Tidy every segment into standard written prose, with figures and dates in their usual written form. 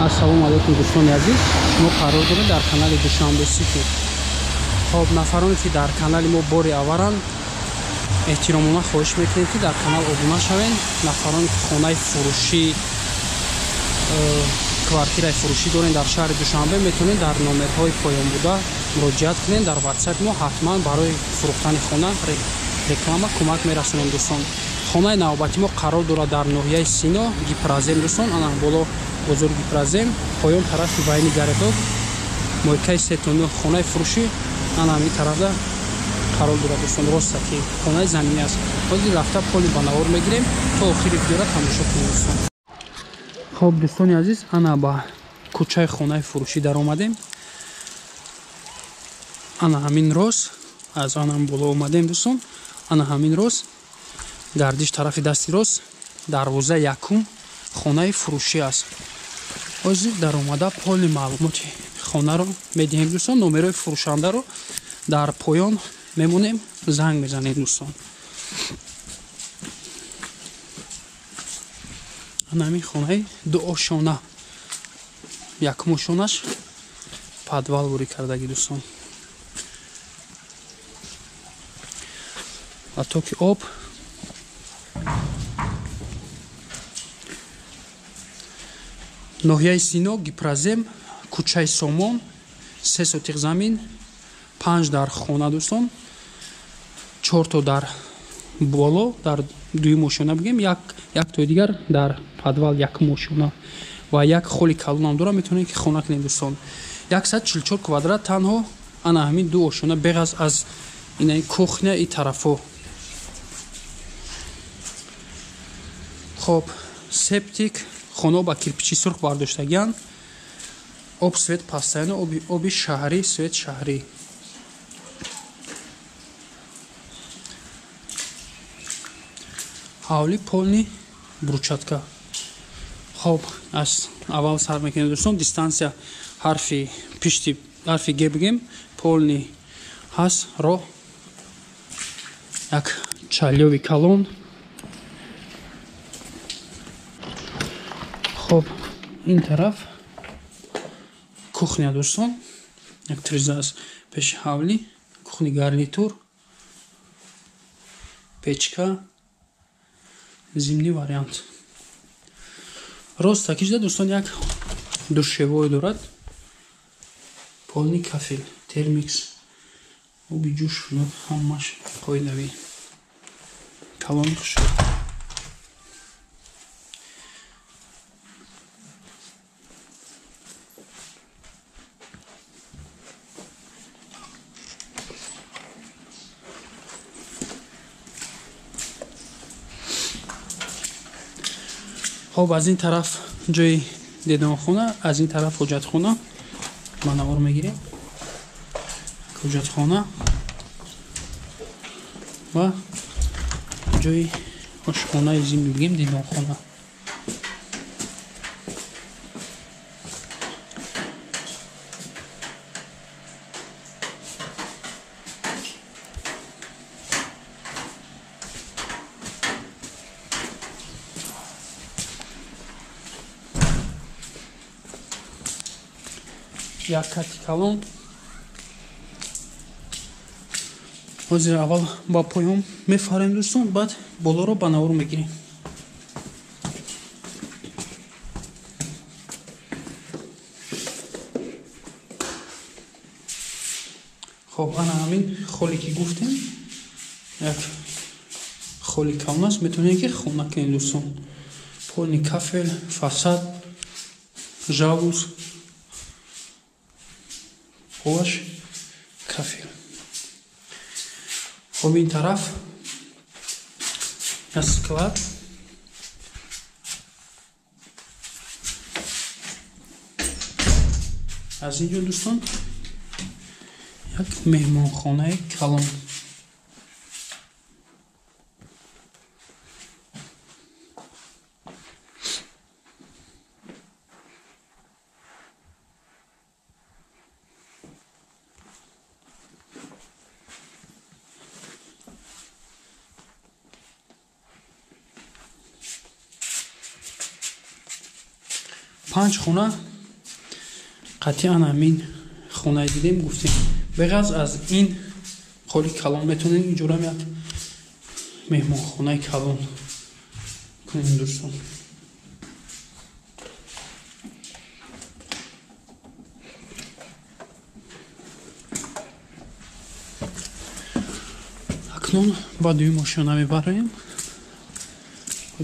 Ассалому алайкум дӯстони азиз, шумо қарор доред дар канали Душанбе Сити. Хоб, нафароне ки дар канали мо бори аввалан эҳтиромона хоҳиш мекунем ки дар канал обуна шавен. Нафароне ки хонаи фурӯшӣ, квартираи фурӯшӣ дорен дар шаҳри Душанбе, метавонед дар номерҳои поёнбуда муроҷиат кунед. Дар WhatsApp мо ҳатман барои фурӯхтани хона реклама кӯмак мерасонем дӯстон. Хонаи навбати мо қарор дорад дар ноҳияи Сино, Гипразем дӯстон, ана боло бозори Гипразем, поён тарафи байни гаредоб, мойкаи 3-9 хонаи фурӯшӣ ана ҳамин тарафда қарор дорад дӯстон. Роста ки хонаи заминӣ аст. Ҳозир рафта поли ба навор мегирем то охири видеоро тамошо кунем дӯстон. Хоб дӯстони азиз, ана ба кӯчаи хонаи фурӯшӣ даромадем. Ана ҳамин рост, аз анам боло омадем дӯстон. Ана ҳамин рост, гардиш тарафи дасти рост, дарвозаи якум хонаи фурӯшӣ аст. ҳозир даромада поли маълумоти хонаро медиҳем дӯстон. номерои фурӯшандаро дар поён мемонем, занг мезанем дӯстон. ана ҳамин хонаи ду ошона, якум ошонаш падвал бурӣ кардагӣ дӯстон. атоки об ноҳияи Сино, Гипразем, кӯчаи Сомон, 3 сотиқ замин, 5 дар хона дӯстон, 4 то дар боло, дар дуюм ошона бигем, як тои дигар дар падвал якум ошона ва як холи калонам дорам, метавонед ки хона кунед дӯстон. 144 квадрат танҳо, ана ҳамин ду ошона беғаз аз инаи кухня и тарафо. хоб, септик, хоно ба кирпичи сурх бардоштагиан, об свет постоянно, оби шаҳрӣ, свет шаҳрӣ. ҳавли полни бручатка. хоб, аз аввал сар мекунем дӯстон. Дистансия ҳарфи пишти ҳарфи г бигем, полни ҳаст, роҳ, як чалёви калон. хоб, ин тараф кухня дӯстон, як тиреза аст пеши ҳавлӣ, кухни гарнитур, печка, зимни вариант. рост такиҷда дӯстон як душевой дорад, полни кафел, термикс, оби ҷӯш, ҳамаш қоидави, калони хушок. хоб, аз ин тараф ҷои дедонхона, аз ин тараф ҳоҷатхона ба навор мегирем. ҳоҷатхона ва ҷои ошхонаи зимни бигем дедонхона. як кати калон. ҳозир аввал ба поён мефарем дӯстон, баъд болоро ба навор мегирем. хоб, ана ҳамин холе ки гуфтем, як холи калон аст, метавонем ки хона кунем дӯстон. полни кафел, фасад, жалуз, хош, кафел. хоб, ин тараф як склад, аз инҷо дӯстон як меҳмонхонаи калон. پنج خونه қатъиан ҳамин хонаи дидем гуфтем беғаз аз ин холи калон метавонем инҷурам як меҳмонхонаи калон кунем дӯстон. акнун ба дуи мошина мебароем.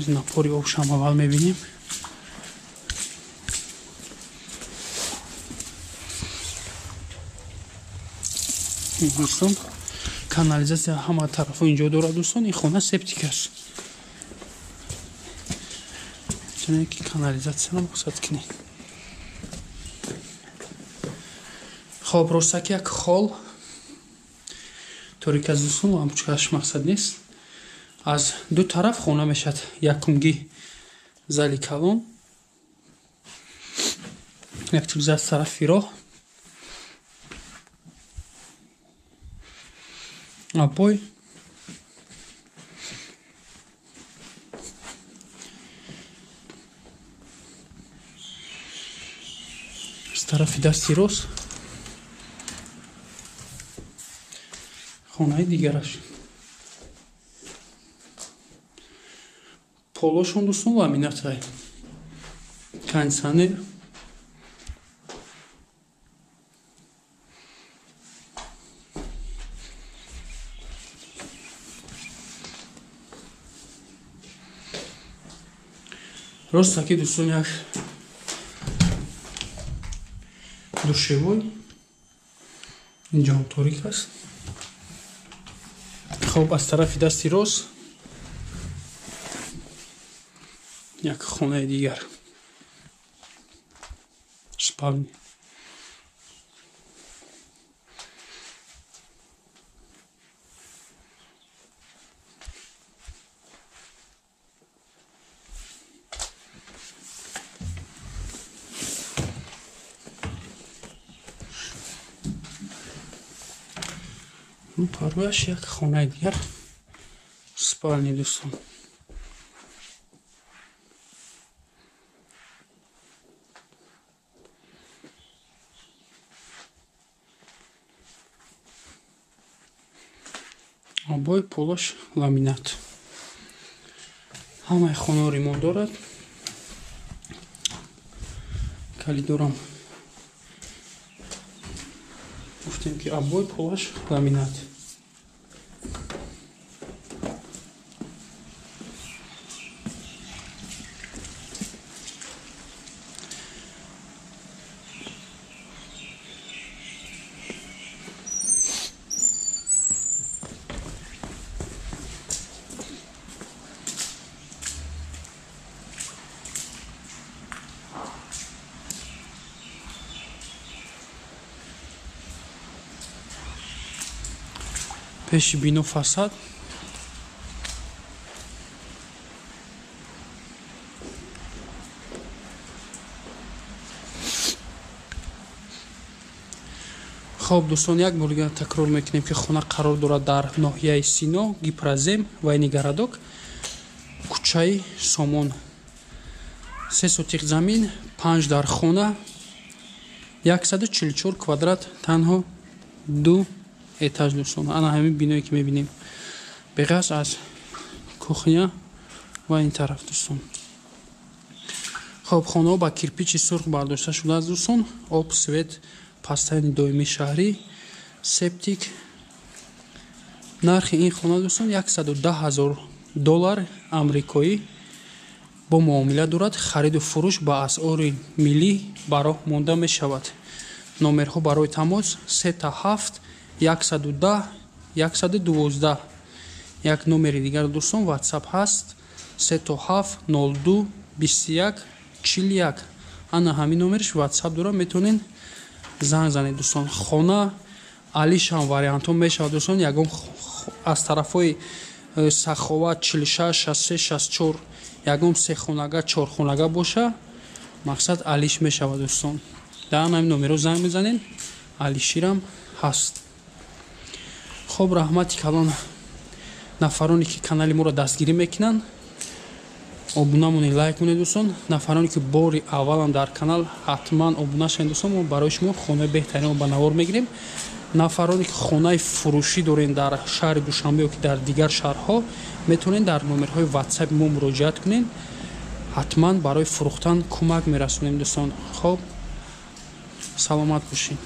напори обшам аввал мебинем. дӯстон канализатсия ҳама тарафо инҷо дорад дӯстон. ин хона септик аст. метавонем ки канализатсияро мақсад кунем. хоб ростаки як хол торик аст дӯстон. ҳамчунаш мақсад нест. аз ду тараф хона мешавад. якумги зали калон, яктугиз аз тарафи роҳ, апой аз тарафи дасти рост хонаи дигараш. полошон дӯстон ламинатае кондитсионер. ростаки дӯстон як душевой инҷоам торик аст. хоб аз тарафи дасти рост як хонаи дигар спальня. парваш як хонаи дигар спальня дӯстон. обои полош ламинат. ҳамаи хонаҳо ремонт дорад. калидорам гуфтем ки обои полош ламинат. пеши бино фасад. хоб дӯстон як бор дигар такрор мекунем ки хона қарор дорад дар ноҳияи Сино, Гипразем ва Нигородок, кӯчаи Сомон. 3 сотиқ замин, 5 дар хона, 144 квадрат, танҳо 2 этаж дӯстон. ана ҳамин биное ки мебинем беғаз аз кухня ва ин тараф дӯстон. хоб хонаҳо ба кирпичи сурх бардошта шудааст дӯстон. об, свет, пастайни доимии шаҳрӣ, септик. нархи ин хона дӯстон $110,000 амрикоӣ бо муомила дорад. хариду фурӯш ба асъори миллӣ ба роҳ монда мешавад. номерҳо барои тамос 37 110 112. як номери дигар дӯстон ватсап ҳаст 37 02 21 41. ана ҳамин номериш ватсап дорад, метавонен занг занед дӯстон. хона алишам вариантҳо мешавад дӯстон. ягон аз тарафҳои Саховат 46 63 64 ягон сехонага 4хонага боша, мақсад алиш мешавад дӯстон. дар ҳамин номерҳо занг мезанен, алиширам ҳаст. хоб раҳмати калон нафароне ки канали моро дастгирӣ мекунанд. обуна мунед, лайк мунед дӯстон. Нафароне ки бори аввалан дар канал ҳатман обуна шавед дӯстон. Мо барои шумо хонаи беҳтаринро ба навор мегирем. Нафароне ки хонаи фурӯшӣ дорен дар шаҳри Душанбе ё ки дар дигар шаҳрҳо, метавонед дар номерҳои WhatsApp мо муроҷиат кунед. ҳатман барои фурӯхтан кӯмак мерасонем дӯстон. хоб саломат бошед.